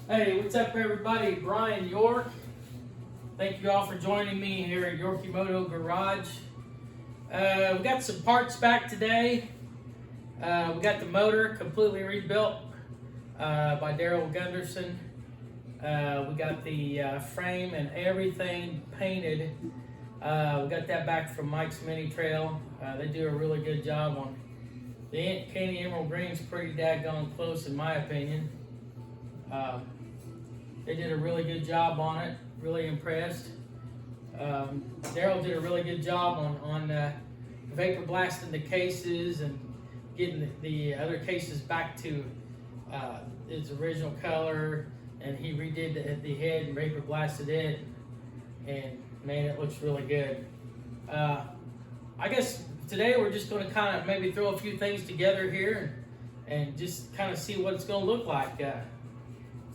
Hey, what's up everybody? Brian York. Thank you all for joining me here at Yorkymoto Garage. We got some parts back today. We got the motor completely rebuilt by Daryl Gunderson. We got the frame and everything painted. We got that back from Mike's Mini Trail. They do a really good job on the Candy Emerald Green's pretty daggone close in my opinion. They did a really good job on it. Really impressed. Daryl did a really good job on vapor blasting the cases and getting the other cases back to its original color. And he redid the head and vapor blasted it. And man, it looks really good. I guess today we're just going to kind of maybe throw a few things together here and just kind of see what it's going to look like.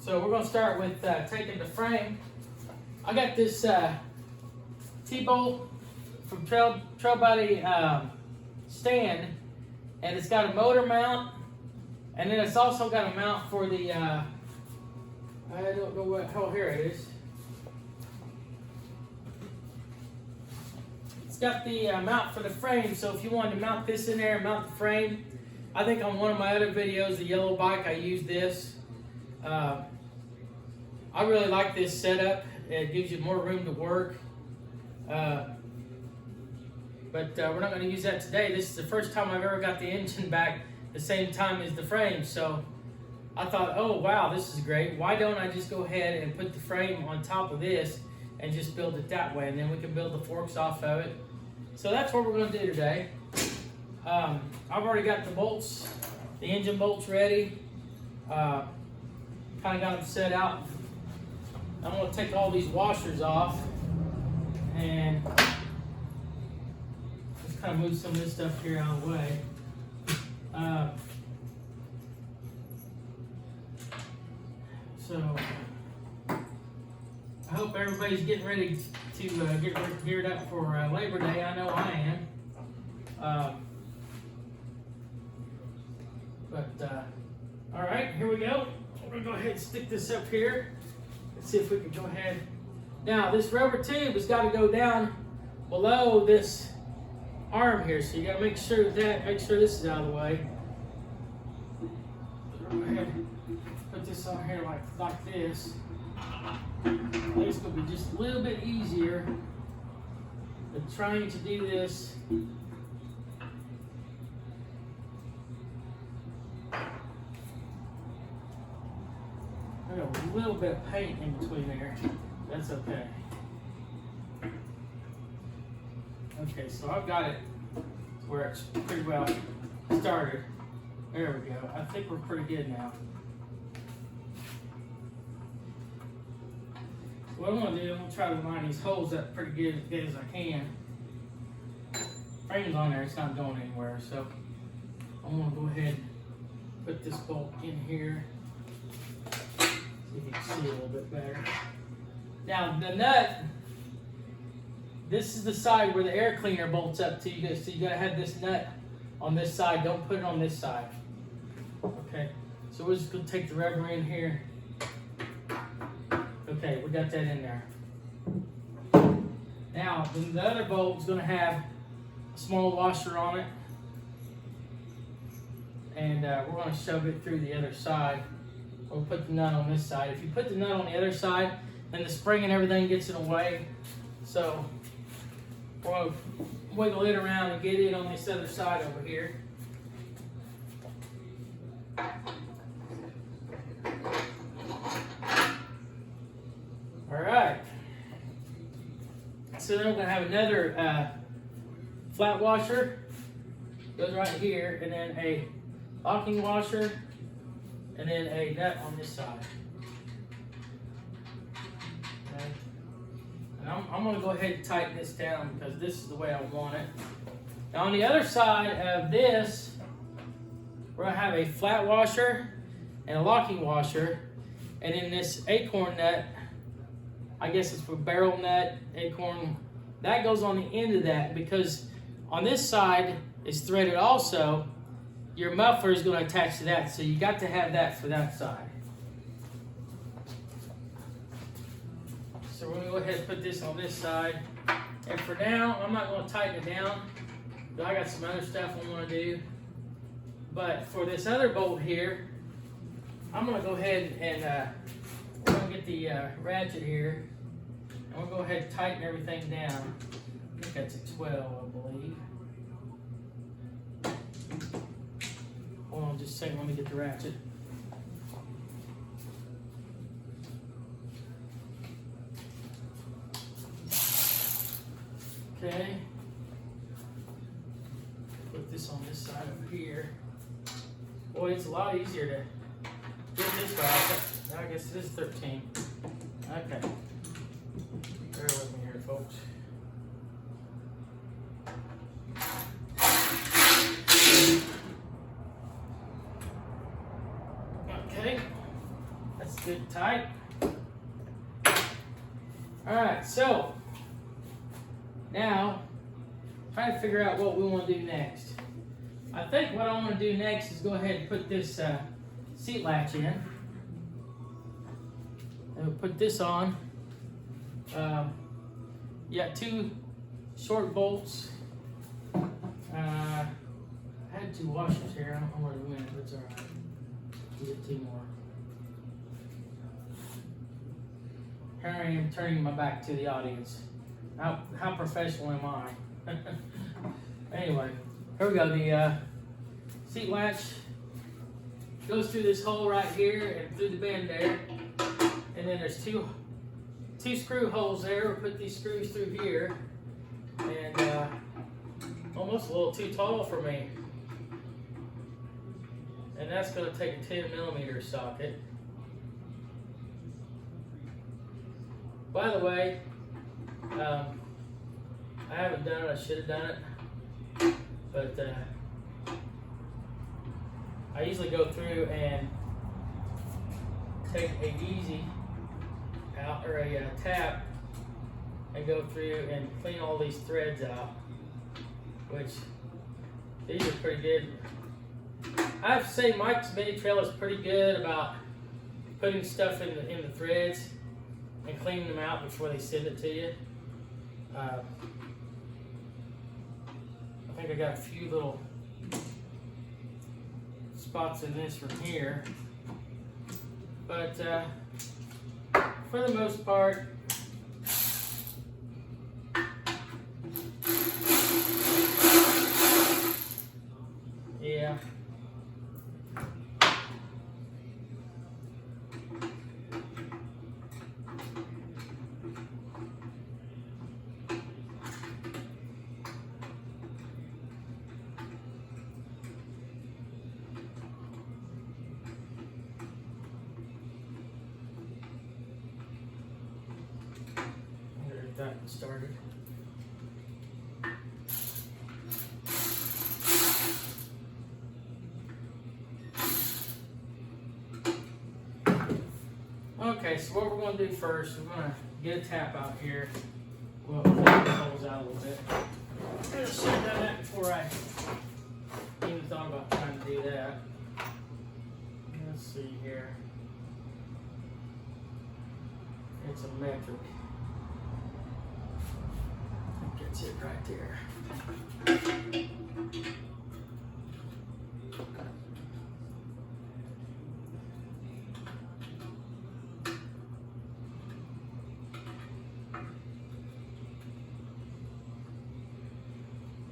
So we're going to start with taking the frame. I got this T-bolt from Trail Buddy stand, and it's got a motor mount, and then it's also got a mount for the, I don't know what, oh here it is. It's got the mount for the frame, so if you wanted to mount this in there and mount the frame, I think on one of my other videos, the yellow bike, I used this. I really like this setup. It gives you more room to work. But we're not going to use that today. This is the first time I've ever got the engine back the same time as the frame. So I thought, oh wow, this is great. Why don't I just go ahead and put the frame on top of this and just build it that way? And then we can build the forks off of it. So that's what we're going to do today. I've already got the bolts, the engine bolts ready. Kind of got them set out. I'm going to take all these washers off and just kind of move some of this stuff here out of the way. So I hope everybody's getting ready to get geared up for Labor Day. I know I am. All right, here we go. We're going to go ahead and stick this up here. Let's see if we can go ahead. Now, this rubber tube has got to go down below this arm here, so you got to make sure this is out of the way. Go ahead and put this on here like this. I think it's going to be just a little bit easier than trying to do this. I got a little bit of paint in between there. That's okay. Okay, so I've got it where it's pretty well started. There we go. I think we're pretty good now. So what I'm going to do, I'm going to try to line these holes up pretty good as I can. Frame's on there, it's not going anywhere. So I'm going to go ahead and put this bolt in here. So you can see a little bit better. Now the nut, this is the side where the air cleaner bolts up to. So you gotta have this nut on this side. Don't put it on this side. Okay. So we're just gonna take the rubber in here. Okay, we got that in there. Now the other bolt is gonna have a small washer on it, and we're gonna shove it through the other side. We'll put the nut on this side. If you put the nut on the other side, then the spring and everything gets in the way. So we'll wiggle it around and get it on this other side over here. All right. So then we're going to have another flat washer. Goes right here, and then a locking washer. And then a nut on this side. Okay. And I'm going to go ahead and tighten this down because this is the way I want it. Now on the other side of this, we're going to have a flat washer and a locking washer. And then this acorn nut, I guess it's for barrel nut, acorn, that goes on the end of that because on this side is threaded also. Your muffler is going to attach to that, so you got to have that for that side. we're gonna go ahead and put this on this side. And for now, I'm not gonna tighten it down, but I got some other stuff I wanna do. But for this other bolt here, I'm gonna go ahead and we're gonna get the ratchet here. And we'll go ahead and tighten everything down. I think that's a 12, I believe. Hold on just a second, let me get the ratchet. Okay. Put this on this side over here. Boy, it's a lot easier to get this right. I guess it is 13. Okay. Bear with me here, folks. Okay. That's good and tight. Alright, so now try to figure out what we want to do next. I think what I want to do next is go ahead and put this seat latch in. And we'll put this on. You got 2 short bolts. I had 2 washers here. I don't know where they went, but it's alright. We'll get 2 more. Here I am turning my back to the audience. How professional am I? Anyway, here we go. The seat latch goes through this hole right here and through the bend there. And then there's two screw holes there. We'll put these screws through here. And almost a little too tall for me. And that's going to take a 10mm socket. By the way, I haven't done it. I should have done it. But I usually go through and take a easy out or a tap and go through and clean all these threads out, which these are pretty good. I have to say Mike's Mini Trail is pretty good about putting stuff in the threads and cleaning them out before they send it to you. I think I got a few little spots in this from here, but for the most part, yeah. That started. Okay, so what we're going to do first, we're going to get a tap out here. We'll pull the holes out a little bit. I should have done that before I even thought about trying to do that. Let's see here. It's a metric. Gets it right there.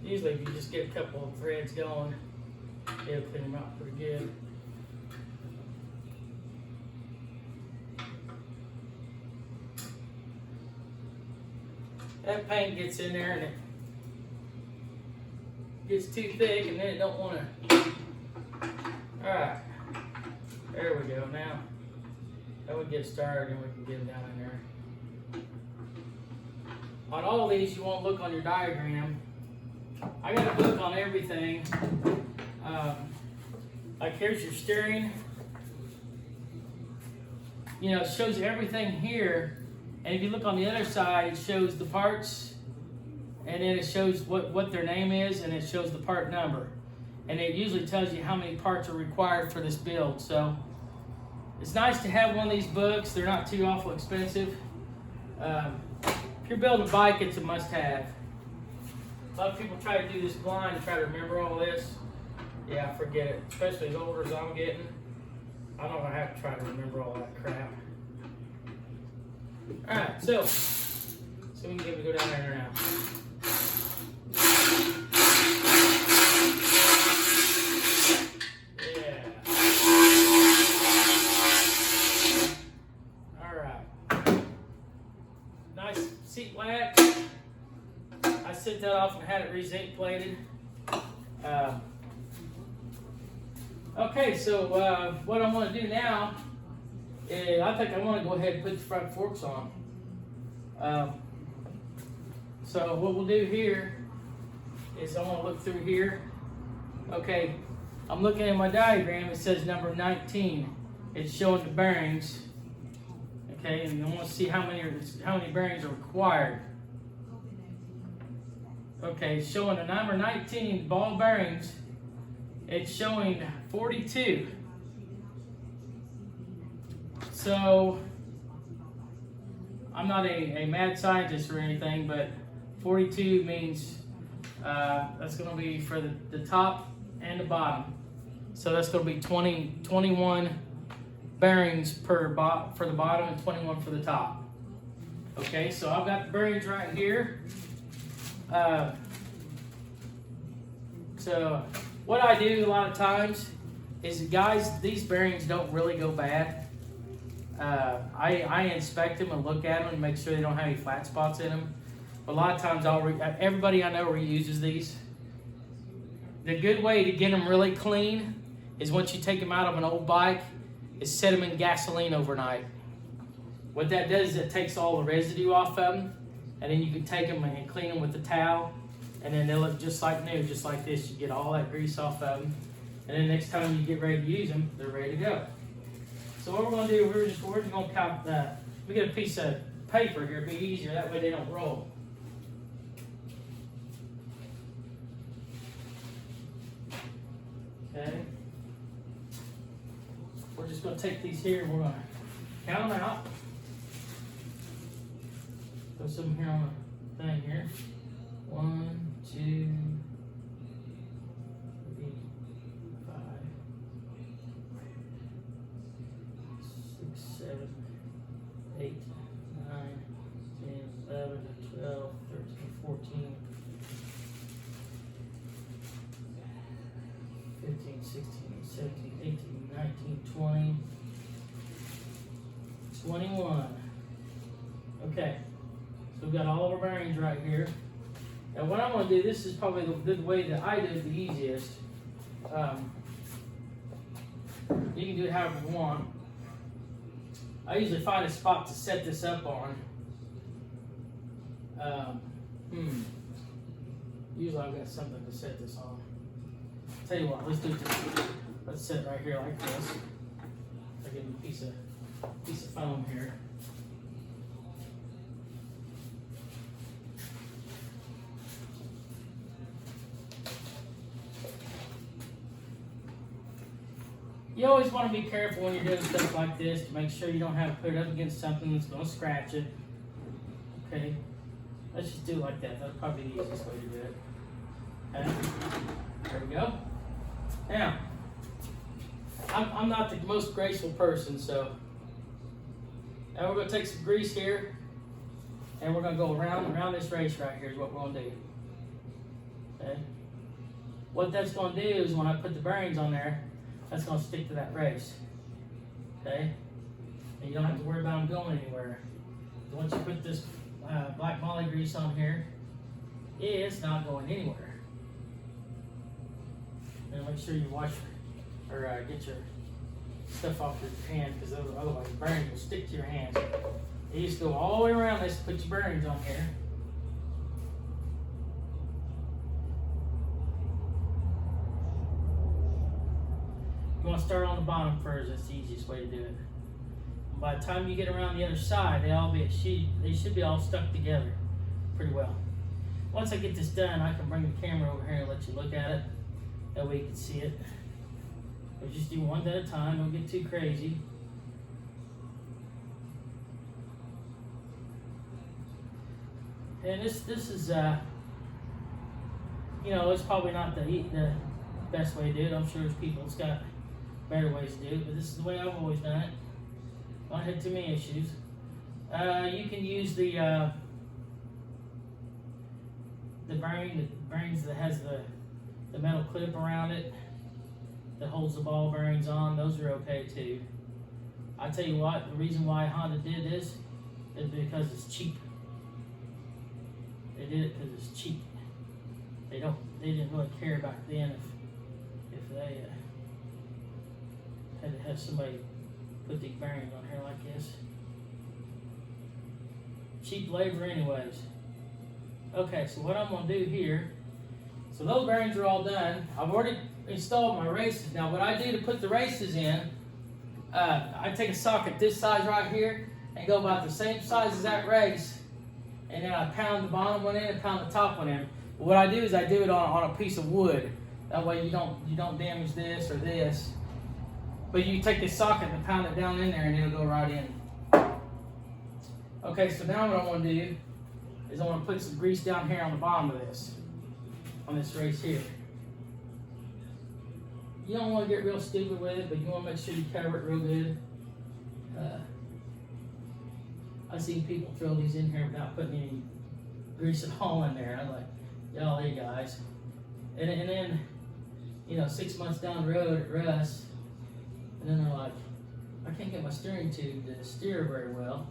Usually if you just get a couple of threads going, it'll clean them out pretty good. That paint gets in there and it gets too thick and then it don't want to. Alright, there we go. Now that would get started and we can get them down in there. On all these you want to look on your diagram. I got a book on everything. Like here's your steering. You know, it shows you everything here. And if you look on the other side, it shows the parts, and then it shows what their name is, and it shows the part number. And it usually tells you how many parts are required for this build. So it's nice to have one of these books. They're not too awful expensive. If you're building a bike, it's a must-have. A lot of people try to do this blind and try to remember all this. Yeah, forget it. Especially as older as I'm getting. I don't want to have to try to remember all that crap. Alright, so we can go down there now. Yeah. Alright. Nice seat latch. I sent that off and had it re-zinc plated. Okay, so what I want to do now is I think I want to go ahead and put the front forks on. So what we'll do here is I want to look through here. Okay, I'm looking at my diagram. It says number 19. It's showing the bearings. Okay, and I want to see how many bearings are required. Okay, it's showing the number 19 ball bearings. It's showing 42. So I'm not a mad scientist or anything, but 42 means that's going to be for the top and the bottom. So that's going to be 21 bearings for the bottom and 21 for the top. Okay, so I've got the bearings right here. So what I do a lot of times is, guys, these bearings don't really go bad. I inspect them and look at them and make sure they don't have any flat spots in them. But a lot of times everybody I know reuses these. The good way to get them really clean is once you take them out of an old bike, is set them in gasoline overnight. What that does is it takes all the residue off of them, and then you can take them and clean them with the towel, and then they'll look just like new, just like this. You get all that grease off of them, and then next time you get ready to use them, they're ready to go. So what we're going to do, we're just going to count that. We get a piece of paper here, it'll be easier, that way they don't roll. Okay. We're just going to take these here and we're going to count them out. Put some here on the thing here. 1, 2, 3, 5, 6, 7, 8, 9, 10, 11, 12, 13, 14, 15, 16, 17, 18, 19, 20, 21. Okay, so we've got all of our bearings right here. Now what I'm going to do, this is probably the way that I do it the easiest. You can do it however you want. I usually find a spot to set this up on. Usually I've got something to set this on. Tell you what, let's do this. Let's set it right here like this. I'll give you a piece of foam here. You always want to be careful when you're doing stuff like this to make sure you don't have to put it up against something that's going to scratch it. Okay, let's just do it like that. That's probably the easiest way to do it. Okay, there we go. Now, I'm not the most graceful person, so now we're going to take some grease here, and we're going to go around this race right here is what we're going to do. Okay, what that's going to do is when I put the bearings on there, that's going to stick to that race. Okay? And you don't have to worry about them going anywhere. Once you put this black moly grease on here, it's not going anywhere. And make sure you wash or get your stuff off your hand, because otherwise the bearings will stick to your hands. You just go all the way around this, put your bearings on here. You want to start on the bottom first. That's the easiest way to do it. By the time you get around the other side, they should be all stuck together pretty well. Once I get this done, I can bring the camera over here and let you look at it. That way you can see it. But just do one at a time. Don't get too crazy. And this is you know, it's probably not the best way to do it. I'm sure there's people that's got better ways to do it, but this is the way I've always done it. Don't have too many issues. You can use the bearings that has the metal clip around it that holds the ball bearings on. Those are okay too. I tell you what, the reason why Honda did this is because it's cheap. They did it because it's cheap. They didn't really care back then if they had to have somebody put these bearings on here like this. Cheap labor anyways. Okay, so what I'm gonna do here, so those bearings are all done. I've already installed my races. Now what I do to put the races in, I take a socket this size right here and go about the same size as that race, and then I pound the bottom one in and pound the top one in. But what I do is I do it on a piece of wood. That way you don't damage this or this. But you take this socket and pound it down in there and it'll go right in. Okay, so now what I want to do is I want to put some grease down here on the bottom of this, on this race here. You don't want to get real stupid with it, but you want to make sure you cover it real good. I've seen people throw these in here without putting any grease at all in there. I'm like, golly guys. And then, you know, 6 months down the road it rusts, and then they're like, I can't get my steering tube to steer very well.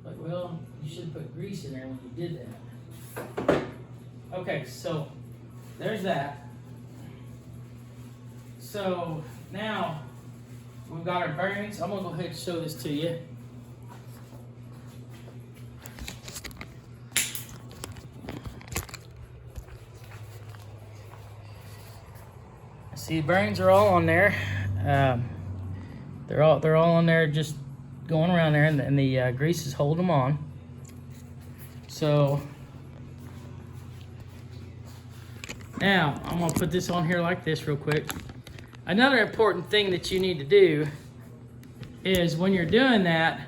Like, well, you should have put grease in there when you did that. Okay, so there's that. So now we've got our bearings. I'm gonna go ahead and show this to you. See, the bearings are all on there. They're all on there, just going around there, and the grease is holding them on. So now I'm gonna put this on here like this real quick. Another important thing that you need to do is when you're doing that,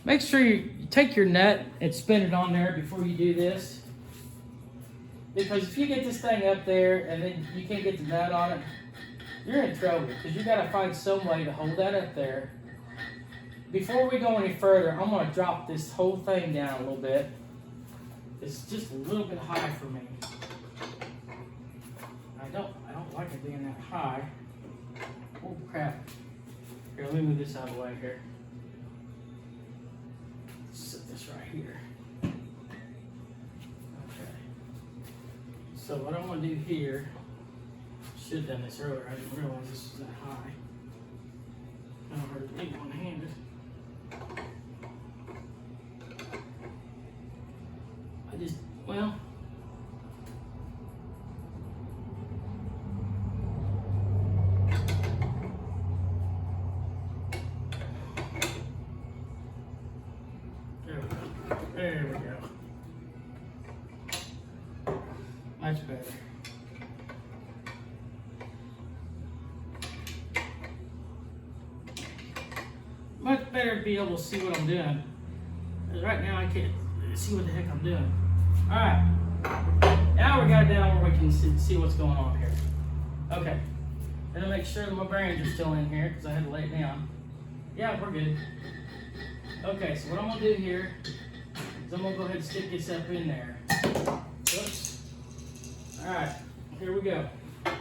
make sure you take your nut and spin it on there before you do this. Because if you get this thing up there and then you can't get the nut on it, you're in trouble, because you got to find some way to hold that up there. Before we go any further, I'm going to drop this whole thing down a little bit. It's just a little bit high for me. I don't like it being that high. Oh crap. Here, let me move this out of the way here. Set this right here. Okay. So what I'm going to do here, should have done this earlier. I didn't realize this was that high. I don't hurt to be one-handed. Well, there we go. Much better. Much better to be able to see what I'm doing. Because right now I can't see what the heck I'm doing. Alright. Now we got it down where we can see what's going on here. Okay. Then I'll make sure that my bearings are still in here because I had to lay it down. Yeah, we're good. Okay, so what I'm going to do here is I'm going to go ahead and stick this up in there. Oops. Alright, here we go. I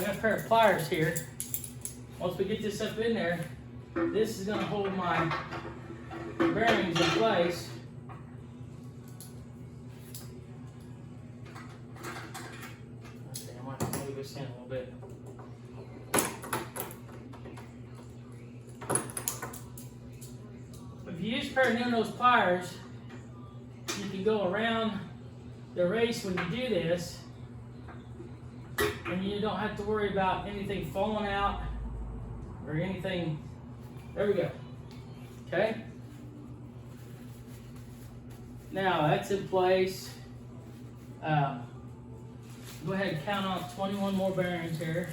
got a pair of pliers here. Once we get this up in there, this is going to hold my bearings in place. Okay, I might have to move this in a little bit. If you use a pair of no-nose pliers, you can go around the race when you do this, and you don't have to worry about anything falling out or anything. There we go. Okay. Now that's in place. Go ahead and count on 21 more bearings here.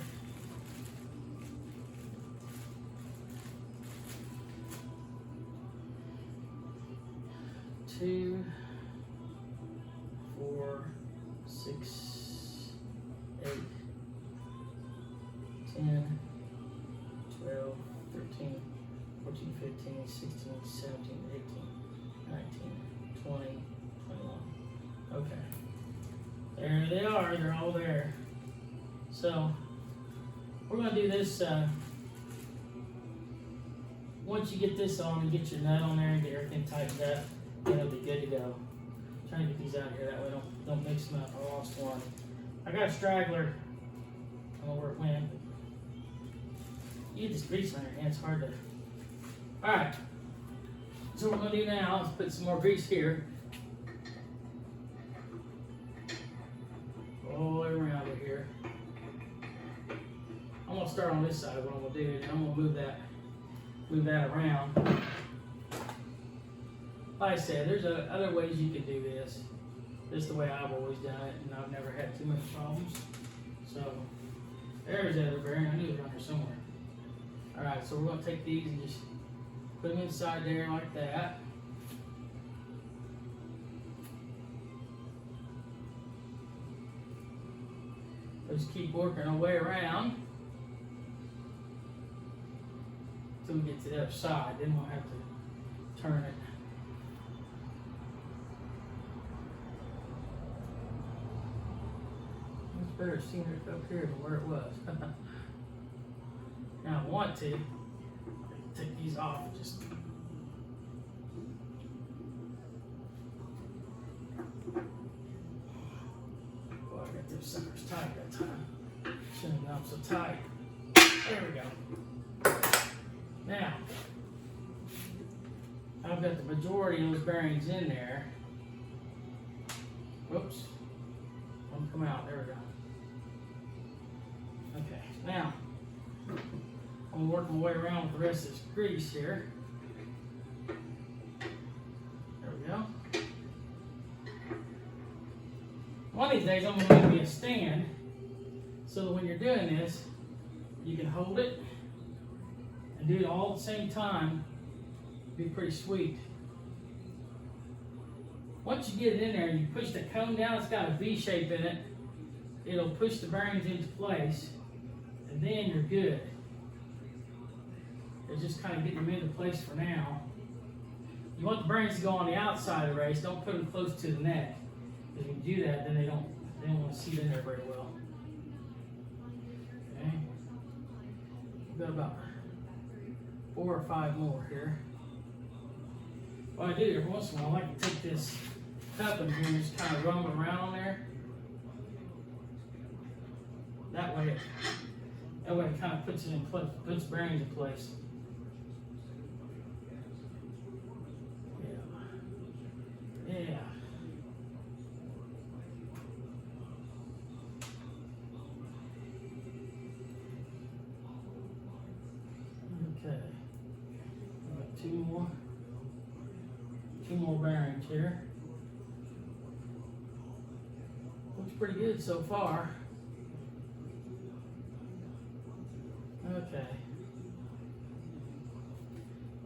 2, 4, 6, 8, 10, 12, 13, 14, 15, 16, 17, 18, 19, 20, 21. Okay. There they are, they're all there. So, we're going to do this, once you get this on and get your nut on there and get everything tightened up, then it'll be good to go. I'm trying to get these out here, that way don't mix them up. I lost one. I got a straggler. I don't know where it went. You get this grease on your hand, it's hard to. Alright. So what we're going to do now is put some more grease here. All the way around it here. I'm going to start on this side, what I'm going to do, and I'm going to move that around. Like I said, there's other ways you could do this. This is the way I've always done it, and I've never had too many problems. So, there's the other bearing. I knew it was around here somewhere. Alright, so we're going to take these and just put them inside there like that. Just keep working our way around until we get to the other side. Then we'll have to turn it. It's better seeing it up here than where it was. Now I want to take these off and just I got those suckers tight that time. Shouldn't have gone so tight. There we go. Now, I've got the majority of those bearings in there. Whoops. One come out. There we go. Okay, now, I'm going to work my way around with the rest of this grease here. There we go. One of these days I'm going to make me a stand so that when you're doing this, you can hold it and do it all at the same time. It'd be pretty sweet. Once you get it in there and you push the cone down, it's got a V shape in it. It'll push the bearings into place, and then you're good. It's just kind of getting them into place for now. You want the bearings to go on the outside of the race. Don't put them close to the neck. Because when you do that, then they don't want to seat in there very well. Okay. We've got about 4 or 5 more here. What I do every once in a while, I like to take this cup in here and just kind of rumble around on there. That way it kind of puts it in place, puts bearings in place. Yeah. Okay. Got two more bearings here. Looks pretty good so far. Okay.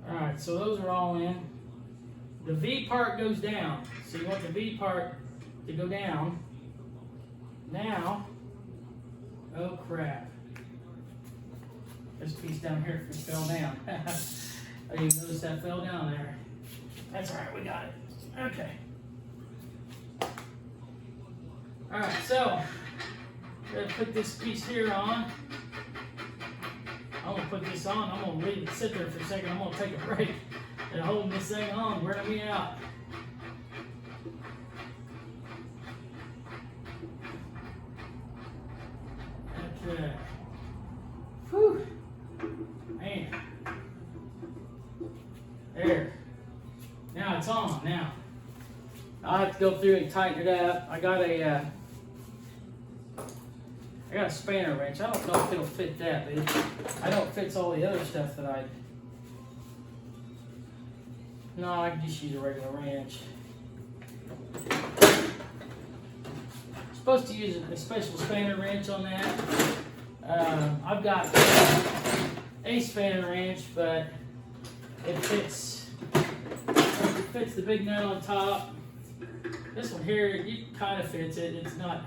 All right, so those are all in. The V part goes down. So you want the V part to go down. Now, oh crap. This piece down here fell down. I didn't notice that fell down there. That's all right, we got it. Okay. All right, so I'm gonna put this piece here on. I'm gonna put this on. I'm gonna leave it sit there for a second. I'm gonna take a break and holding this thing on, wearing me out. Okay. Whew. Man. There. Now it's on. Now I'll have to go through and tighten it up. I got a spanner wrench. I don't know if it'll fit that, but I know it fits all the other stuff that I. No, I can just use a regular wrench. I'm supposed to use a special spanner wrench on that. I've got a spanner wrench, but it fits fits the big nut on top. This one here, it kind of fits it. It's not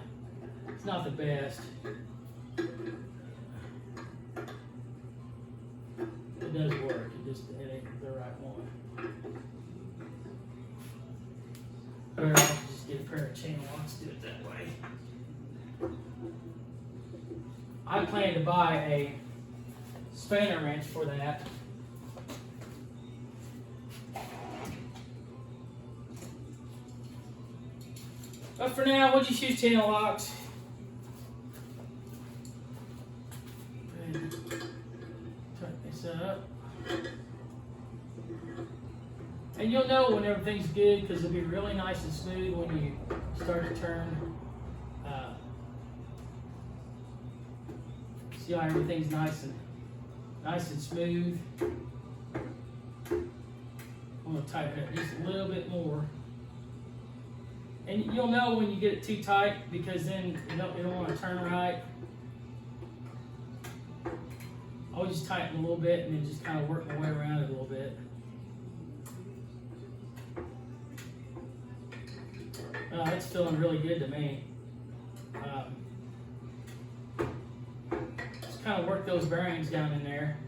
the best. It does work. It ain't the right one. Or I'll just get a pair of chain locks, do it that way. I plan to buy a spanner wrench for that. But for now, we'll just use channel locks. And tighten this up. And you'll know when everything's good because it'll be really nice and smooth when you start to turn. See how everything's nice and smooth. I'm gonna tighten it just a little bit more. And you'll know when you get it too tight because then you don't want to turn right. I'll just tighten a little bit and then just kind of work my way around it a little bit. It's feeling really good to me. Just kind of work those bearings down in there.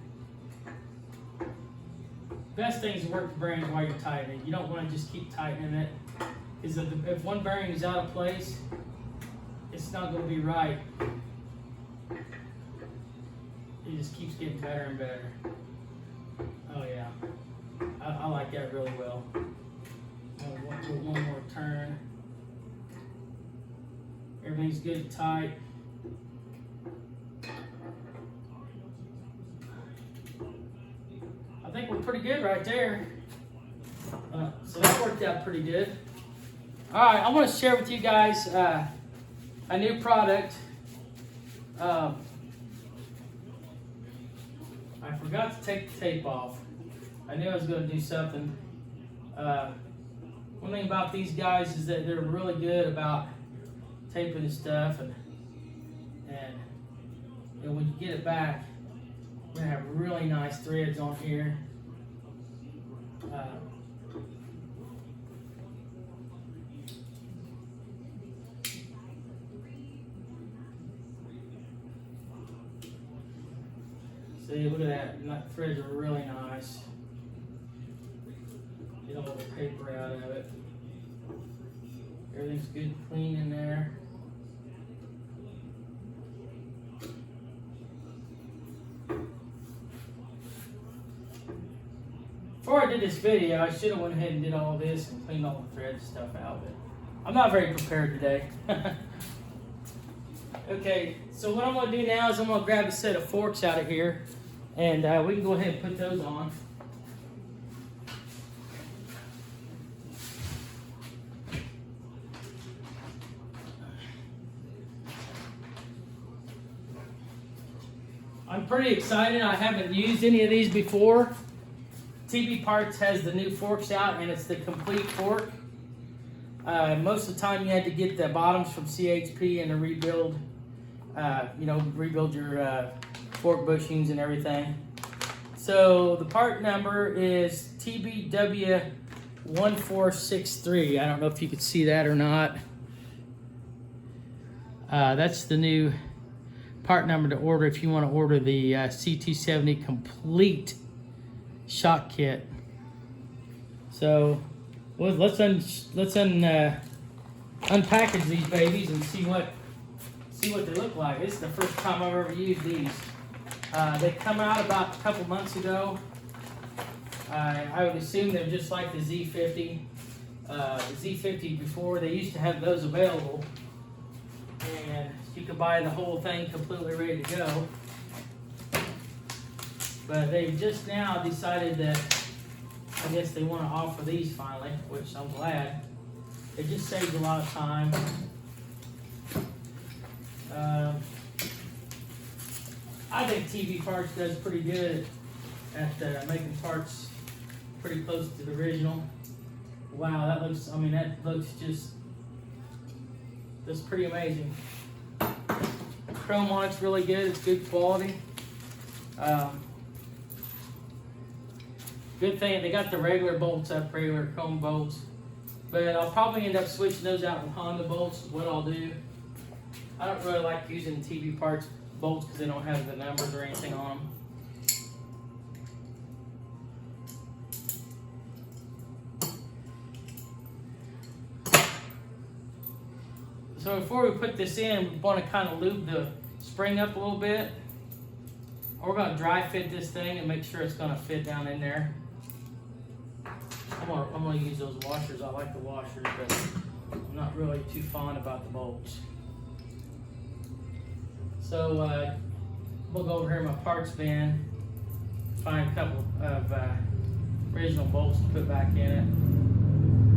Best thing is to work the bearings while you're tightening. You don't want to just keep tightening it. Because if one bearing is out of place, it's not going to be right. It just keeps getting better and better. Oh yeah, I like that really well. I'll do one more turn. Everything's good and tight. I think we're pretty good right there. So that worked out pretty good. All right, I want to share with you guys a new product. I forgot to take the tape off. I knew I was going to do something. One thing about these guys is that they're really good about taping the stuff, and when you get it back, we're going to have really nice threads on here. See, look at that. The threads are really nice. Get all the paper out of it. Everything's good and clean in there. Before I did this video, I should have went ahead and did all this and cleaned all the threads and stuff out, but I'm not very prepared today. Okay, so what I'm going to do now is I'm going to grab a set of forks out of here, and we can go ahead and put those on. I'm pretty excited. I haven't used any of these before. TB Parts has the new forks out, and it's the complete fork. Most of the time you had to get the bottoms from CHP and to rebuild, rebuild your fork bushings and everything. So the part number is TBW1463. I don't know if you could see that or not. That's the new part number to order if you want to order the ct70 complete shock kit. So let's unpackage these babies and see what they look like. This is the first time I've ever used these. They come out about a couple months ago. I would assume they're just like the Z50. The Z50 before, they used to have those available, and you could buy the whole thing completely ready to go. But they've just now decided that I guess they want to offer these finally, which I'm glad. It just saves a lot of time. I think TB Parts does pretty good at making parts pretty close to the original. Wow, that looks that's pretty amazing. Chrome on it's really good, it's good quality. Good thing they got the regular bolts up, regular chrome bolts. But I'll probably end up switching those out with Honda bolts, is what I'll do. I don't really like using TV parts bolts because they don't have the numbers or anything on them. So before we put this in, we want to kind of lube the spring up a little bit. We're going to dry fit this thing and make sure it's going to fit down in there. I'm going to use those washers. I like the washers, but I'm not really too fond about the bolts. So we'll go over here in my parts bin, find a couple of original bolts to put back in it.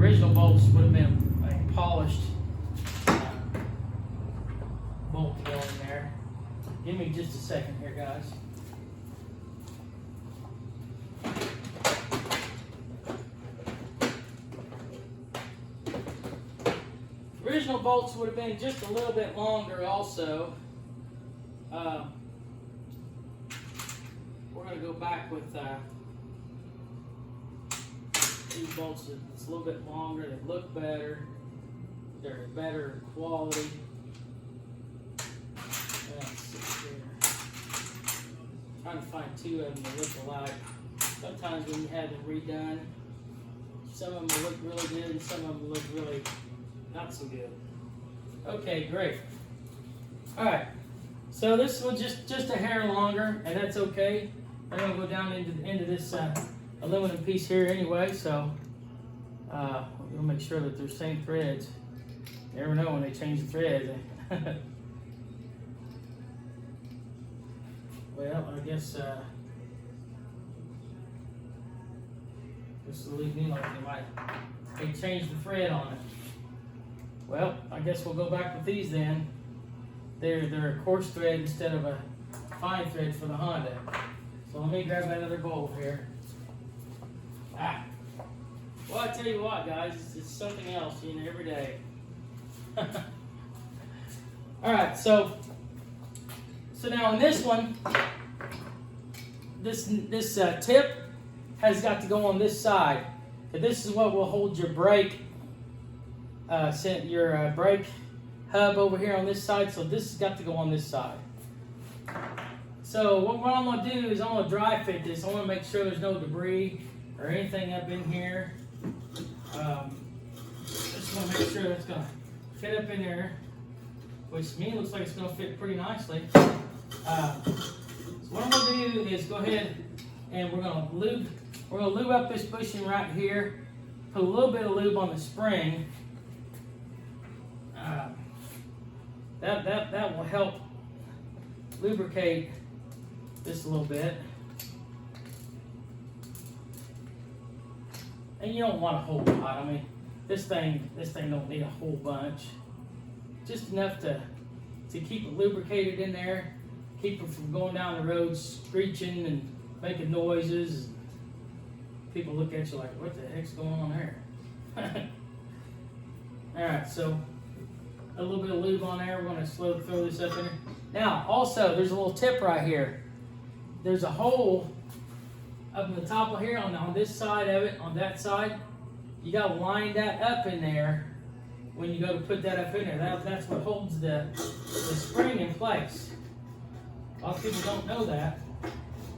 Original bolts would have been a polished bolt to go in there. Give me just a second here, guys. Original bolts would have been just a little bit longer also. We're going to go back with these bolts. It's a little bit longer, they look better, they're better quality. Let's see here. Trying to find two of them that look alike. Sometimes when you have them redone, some of them will look really good and some of them look really not so good. Okay, great. All right, so this was just a hair longer, and that's okay. I'm gonna go down into this aluminum piece here anyway, so we'll make sure that they're same threads. You never know when they change the threads. Well, I guess this will leave me like they changed the thread on it. Well, I guess we'll go back with these then. They're a coarse thread instead of a fine thread for the Honda. So let me grab another bowl here. Well, I tell you what, guys, it's something else, every day. All right, so now in this one, this tip has got to go on this side. But this is what will hold your brake. Your brake hub over here on this side, so this has got to go on this side. So what I'm going to do is I'm going to dry fit this. I want to make sure there's no debris or anything up in here. Just want to make sure that's going to fit up in there, which to me looks like it's going to fit pretty nicely. So what I'm going to do is go ahead and we're going to lube up this bushing right here. Put a little bit of lube on the spring. That will help lubricate this a little bit. And you don't want a whole lot. I mean, this thing don't need a whole bunch. Just enough to keep it lubricated in there, keep it from going down the road screeching and making noises. People look at you like, what the heck's going on there? Alright, so a little bit of lube on there. We're going to slowly throw this up in there. Now, also, there's a little tip right here. There's a hole up in the top of here on this side of it, on that side. You got to line that up in there when you go to put that up in there. That's what holds the spring in place. A lot of people don't know that.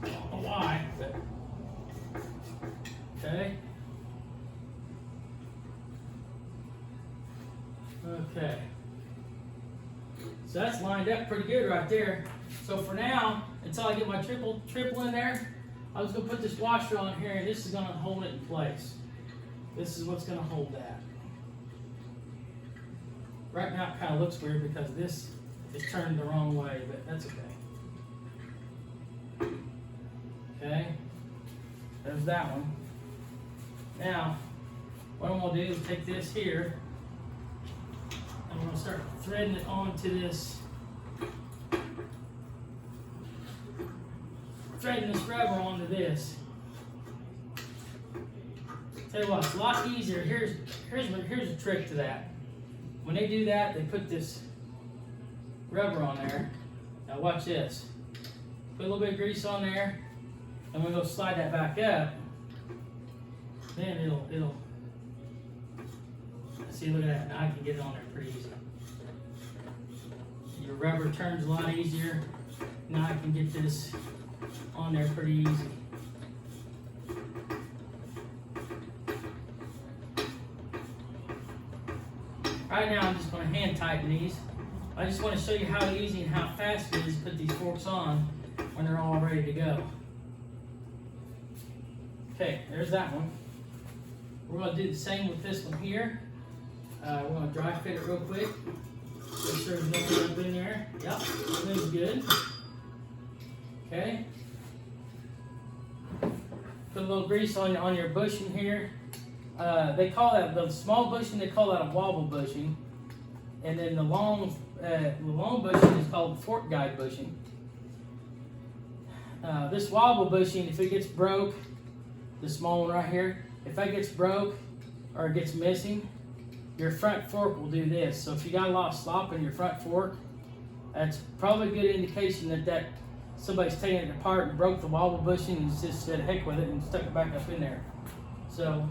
I don't know why, but okay. Okay. So that's lined up pretty good right there. So for now, until I get my triple in there, I'm just going to put this washer on here, and this is going to hold it in place. This is what's going to hold that. Right now it kind of looks weird because this is turned the wrong way, but that's okay. Okay, there's that one. Now, what I'm going to do is take this here, and I'm going to start threading it onto this, threading this rubber onto this. Tell you what, it's a lot easier. Here's a trick to that. When they do that, they put this rubber on there. Now watch this. Put a little bit of grease on there, and we're going to slide that back up. then it'll, see, look at that, now I can get it on there pretty easy. Your rubber turns a lot easier. Now I can get this on there pretty easy. Right now I'm just going to hand tighten these. I just want to show you how easy and how fast it is to put these forks on when they're all ready to go. Okay, there's that one. We're going to do the same with this one here. We're going to dry fit it real quick. Make sure there's nothing up in there. Yep, everything's good. Okay. Put a little grease on your bushing here. They call that, the small bushing, they call that a wobble bushing. And then the long bushing is called fork guide bushing. This wobble bushing, if it gets broke, the small one right here, if that gets broke or it gets missing, your front fork will do this. So if you got a lot of slop in your front fork, that's probably a good indication that somebody's taken it apart and broke the wobble bushing and just said heck with it and stuck it back up in there. So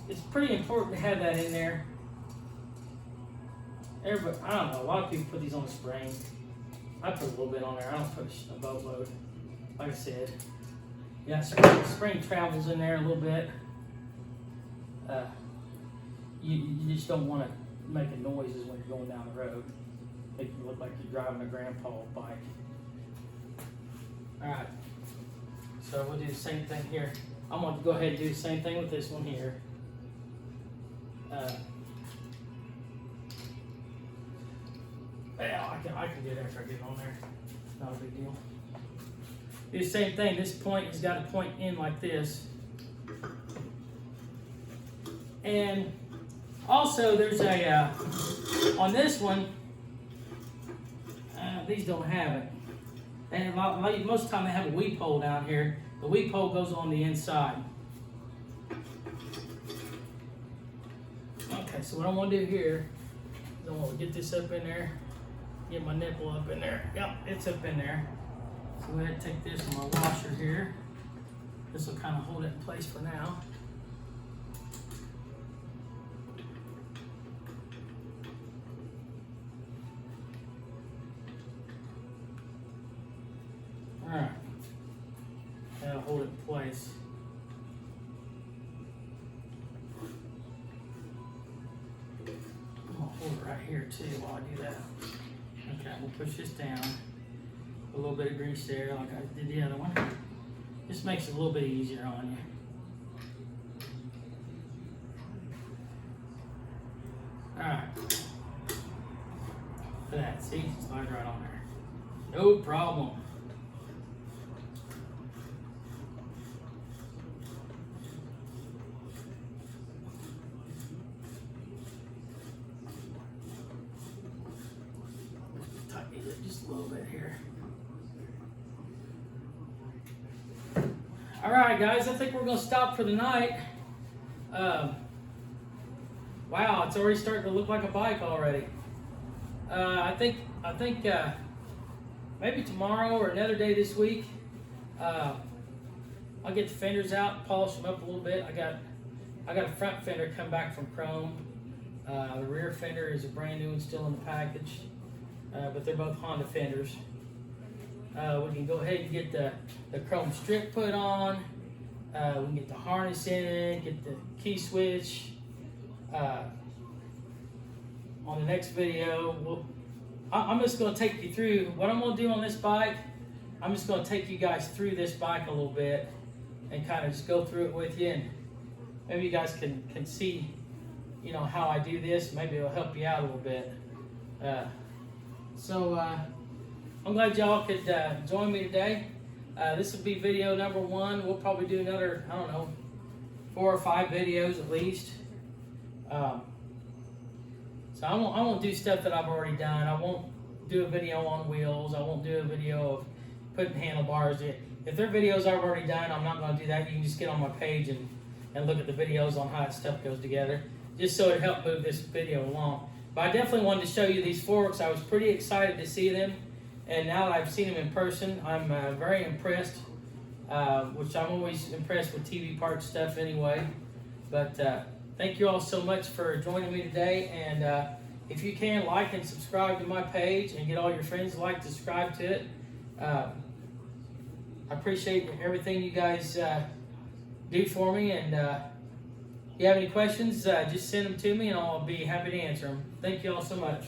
it's pretty important to have that in there. Everybody, I don't know, a lot of people put these on the spring. I put a little bit on there. I don't put a boatload. Like I said, yeah, spring travels in there a little bit. You just don't want to make noises when you're going down the road. Make you look like you're driving a grandpa bike. All right, so we'll do the same thing here. I'm going to go ahead and do the same thing with this one here. Yeah, I can do it after I get on there. Not a big deal. Do the same thing. This point has got to point in like this. And also there's a, on this one, these don't have it. And most of the time they have a weep hole down here. The weep hole goes on the inside. Okay, so what I want to do here is I want to get this up in there. Get my nipple up in there. Yep, it's up in there. So I'm going to take this on my washer here. This will kind of hold it in place for now. Alright. That'll hold it in place. I'm going to hold it right here too while I do that. Okay, we'll push this down. A little bit of grease there like I did the other one. This makes it a little bit easier on you. Alright. Look at that, see? It slides right on there. No problem. Tighten it just a little bit here. Alright guys, I think we're going to stop for the night. Wow, it's already starting to look like a bike already. I think maybe tomorrow or another day this week, I'll get the fenders out, polish them up a little bit. I got a front fender come back from Chrome. The rear fender is a brand new one, still in the package, but they're both Honda fenders. We can go ahead and get the chrome strip put on. We can get the harness in, get the key switch. On the next video, I'm just going to take you through what I'm going to do on this bike. I'm just going to take you guys through this bike a little bit and kind of just go through it with you, and maybe you guys can see, you know, how I do this. Maybe it'll help you out a little bit. I'm glad y'all could join me today. This will be video number 1. We'll probably do another, I don't know, 4 or 5 videos at least. So I won't do stuff that I've already done. I won't do a video on wheels. I won't do a video of putting handlebars in. If they're videos I've already done, I'm not going to do that. You can just get on my page and look at the videos on how that stuff goes together, just so it helped move this video along. But I definitely wanted to show you these forks. I was pretty excited to see them, and now that I've seen them in person, I'm very impressed which I'm always impressed with TV park stuff anyway. But thank you all so much for joining me today. And if you can, like and subscribe to my page and get all your friends to like to subscribe to it. I appreciate everything you guys do for me. And if you have any questions, just send them to me and I'll be happy to answer them. Thank you all so much.